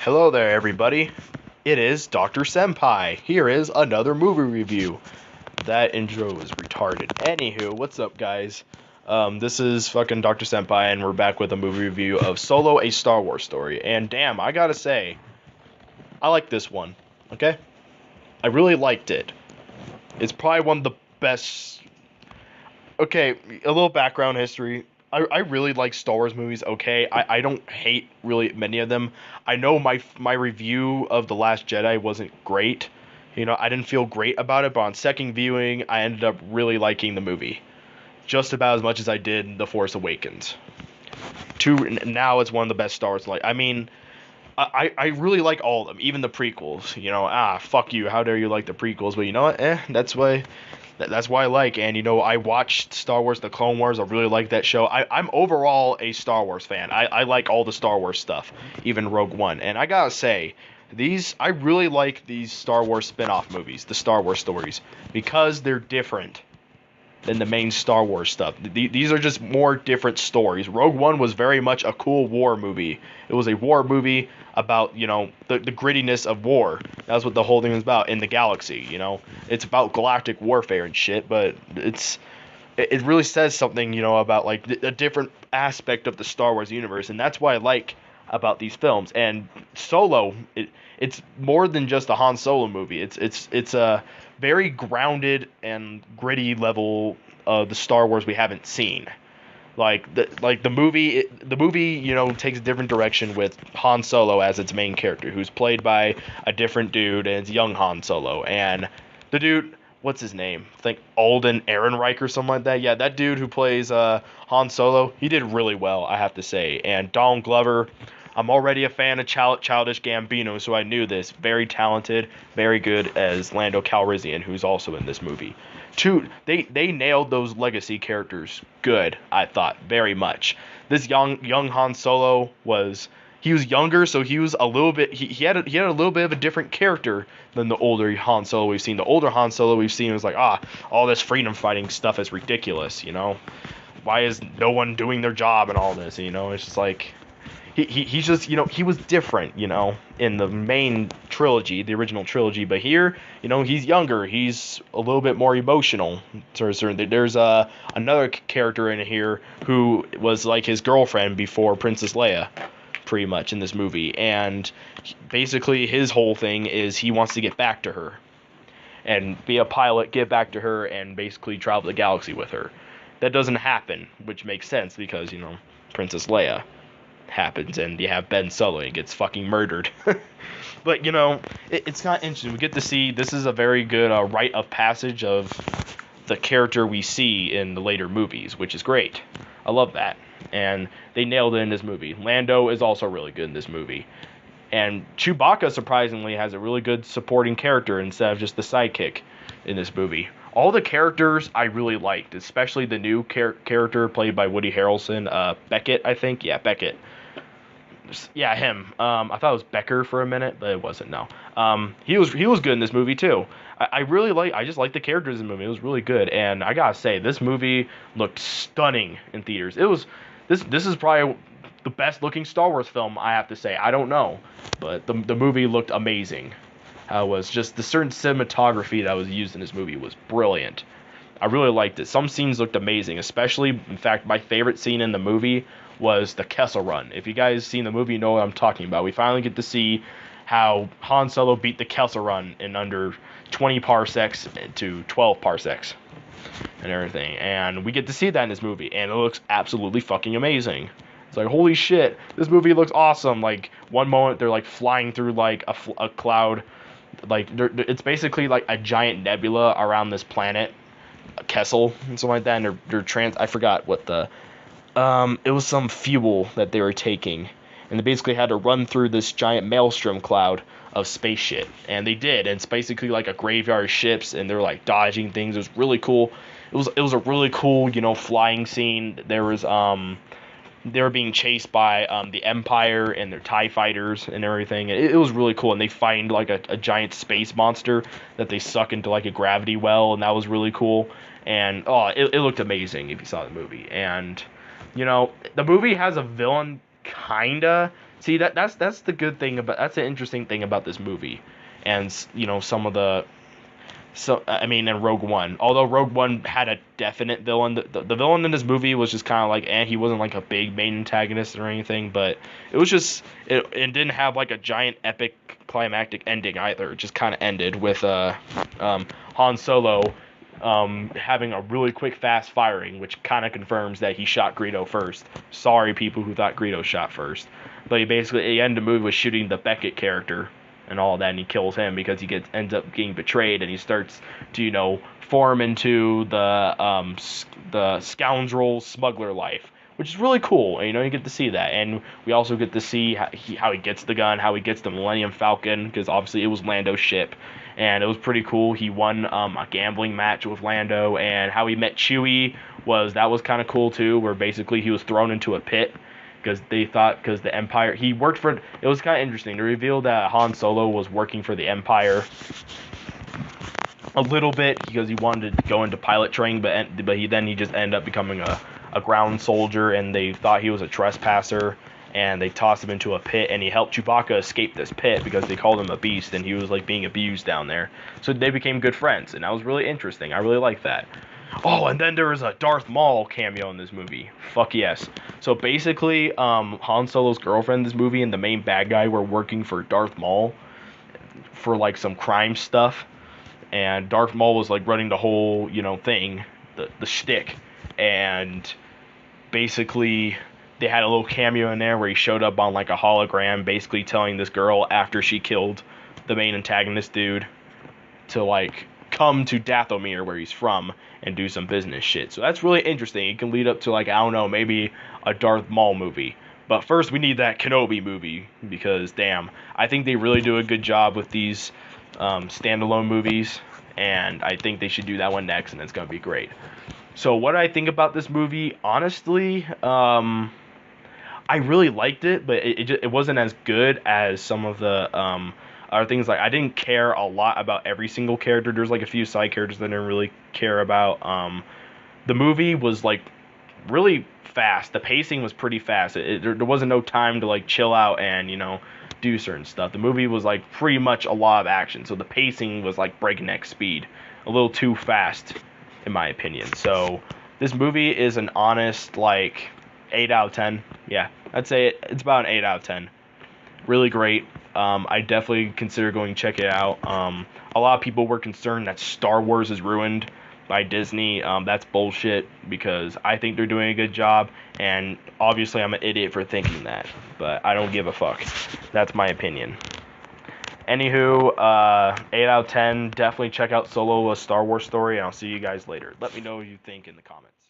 Hello there, everybody. It is Dr. Senpai. Here is another movie review. That intro is retarded. Anywho, what's up, guys? This is fucking Dr. Senpai, and we're back with a movie review of Solo: A Star Wars Story. And damn, I gotta say, I like this one. Okay, I really liked it. It's probably one of the best. Okay, a little background history. I really like Star Wars movies. Okay, I don't hate really many of them. I know my review of The Last Jedi wasn't great. I didn't feel great about it, but on second viewing, I ended up really liking the movie, just about as much as I did The Force Awakens. Now it's one of the best Star Wars. I really like all of them, even the prequels. Fuck you, how dare you like the prequels? But you know what? That's why I like. And I watched Star Wars: The Clone Wars. I really like that show. I'm overall a Star Wars fan. I like all the Star Wars stuff, even Rogue One. And I gotta say, I really like these Star Wars spin-off movies, the Star Wars stories, because they're different than the main Star Wars stuff. These are just more different stories. Rogue One was very much a cool war movie. It was a war movie about, the grittiness of war. That's what the whole thing is about in the galaxy, It's about galactic warfare and shit, but it really says something, about like a different aspect of the Star Wars universe, and that's why I like about these films. And Solo, it's more than just a Han Solo movie. It's a very grounded and gritty level of the Star Wars we haven't seen. The movie takes a different direction with Han Solo as its main character, who's played by a different dude, and it's young Han Solo. And the dude, what's his name? I think Alden Ehrenreich or something like that. Yeah, that dude who plays Han Solo, he did really well, I have to say. And Donald Glover, I'm already a fan of Childish Gambino, so I knew this. Very talented, very good as Lando Calrissian, who's also in this movie. They nailed those legacy characters good, I thought, very much. This young Han Solo was younger, so he was a little bit he had a little bit of a different character than the older Han Solo we've seen. The older Han Solo we've seen was like, all this freedom fighting stuff is ridiculous, Why is no one doing their job and all this, It's just like he's just, he was different, in the main trilogy, the original trilogy. But here, he's younger. He's a little bit more emotional. There's another character in here who was like his girlfriend before Princess Leia, pretty much, in this movie. And basically his whole thing is he wants to get back to her and be a pilot, get back to her, and basically travel the galaxy with her. That doesn't happen, which makes sense because, Princess Leia happens and you have Ben Solo and gets fucking murdered. But it's kind of interesting. We get to see, this is a very good rite of passage of the character we see in the later movies, which is great. I love that, and they nailed it in this movie. Lando is also really good in this movie, and Chewbacca surprisingly has a really good supporting character instead of just the sidekick in this movie. All the characters I really liked, especially the new character played by Woody Harrelson, Beckett, I think. Yeah, Beckett. Yeah, him. I thought it was Becker for a minute, but it wasn't. No. He was good in this movie too. I just like the characters in the movie. It was really good, and I gotta say, this movie looked stunning in theaters. This is probably the best looking Star Wars film, I have to say. I don't know, but the movie looked amazing. Was just the certain cinematography that was used in this movie was brilliant. I really liked it. Some scenes looked amazing, especially, in fact, my favorite scene in the movie was the Kessel Run. If you guys seen the movie, you know what I'm talking about. We finally get to see how Han Solo beat the Kessel Run in under 20 parsecs to 12 parsecs and everything. And we get to see that in this movie, and it looks absolutely fucking amazing. It's like, holy shit, this movie looks awesome. Like, one moment they're like flying through like a cloud. Like, it's basically like a giant nebula around this planet, Kessel, and something like that. And I forgot what it was some fuel that they were taking, and they basically had to run through this giant maelstrom cloud of space shit, and they did. And it's basically like a graveyard of ships, and they're like dodging things. It was really cool. It was a really cool, flying scene. There was they were being chased by the Empire and their TIE fighters and everything. It was really cool, and they find like a giant space monster that they suck into like a gravity well, and that was really cool. And it looked amazing if you saw the movie. And the movie has a villain, kinda, See, that's the good thing about, that's the interesting thing about this movie, and some of the, so I mean, in Rogue One, although Rogue One had a definite villain, the villain in this movie was just kind of like, he wasn't like a big main antagonist or anything, but it was just, it didn't have like a giant epic climactic ending either. It just kind of ended with Han Solo having a really quick fast firing, which kind of confirms that he shot Greedo first. Sorry, people who thought Greedo shot first, but he ended the movie with shooting the Beckett character and all that, and he kills him because ends up getting betrayed, and he starts to form into the scoundrel smuggler life, which is really cool. And, you get to see that, and we also get to see how he gets the gun, how he gets the Millennium Falcon, because obviously it was Lando's ship, and it was pretty cool. He won a gambling match with Lando, and how he met Chewie was kind of cool too, where basically he was thrown into a pit because the Empire, he worked for, it was kind of interesting to reveal that Han Solo was working for the Empire a little bit because he wanted to go into pilot training, but he just ended up becoming a ground soldier, and they thought he was a trespasser, and they tossed him into a pit, and he helped Chewbacca escape this pit because they called him a beast, and he was like being abused down there. So they became good friends, and that was really interesting. I really liked that. Oh, and then there was a Darth Maul cameo in this movie. Fuck yes. So basically, Han Solo's girlfriend in this movie and the main bad guy were working for Darth Maul for like some crime stuff, and Darth Maul was like running the whole thing, the shtick, and basically they had a little cameo in there where he showed up on like a hologram, basically telling this girl after she killed the main antagonist dude to like come to Dathomir, where he's from, and do some business shit. So that's really interesting. It can lead up to like, I don't know, maybe a Darth Maul movie. But first we need that Kenobi movie, because damn, I think they really do a good job with these standalone movies, and I think they should do that one next, and it's gonna be great. So what I think about this movie, honestly, I really liked it, but it wasn't as good as some of the other things. Like, I didn't care a lot about every single character. There's like a few side characters that I didn't really care about. The movie was like really fast. The pacing was pretty fast. There wasn't no time to like chill out and do certain stuff. The movie was like pretty much a lot of action, so the pacing was like breakneck speed, a little too fast in my opinion. So this movie is an honest like 8 out of 10. Yeah, I'd say it's about an 8 out of 10. Really great. I definitely consider going to check it out. A lot of people were concerned that Star Wars is ruined by Disney. That's bullshit, because I think they're doing a good job, and obviously I'm an idiot for thinking that, but I don't give a fuck. That's my opinion. Anywho, 8 out of 10. Definitely check out Solo: A Star Wars Story, and I'll see you guys later. Let me know what you think in the comments.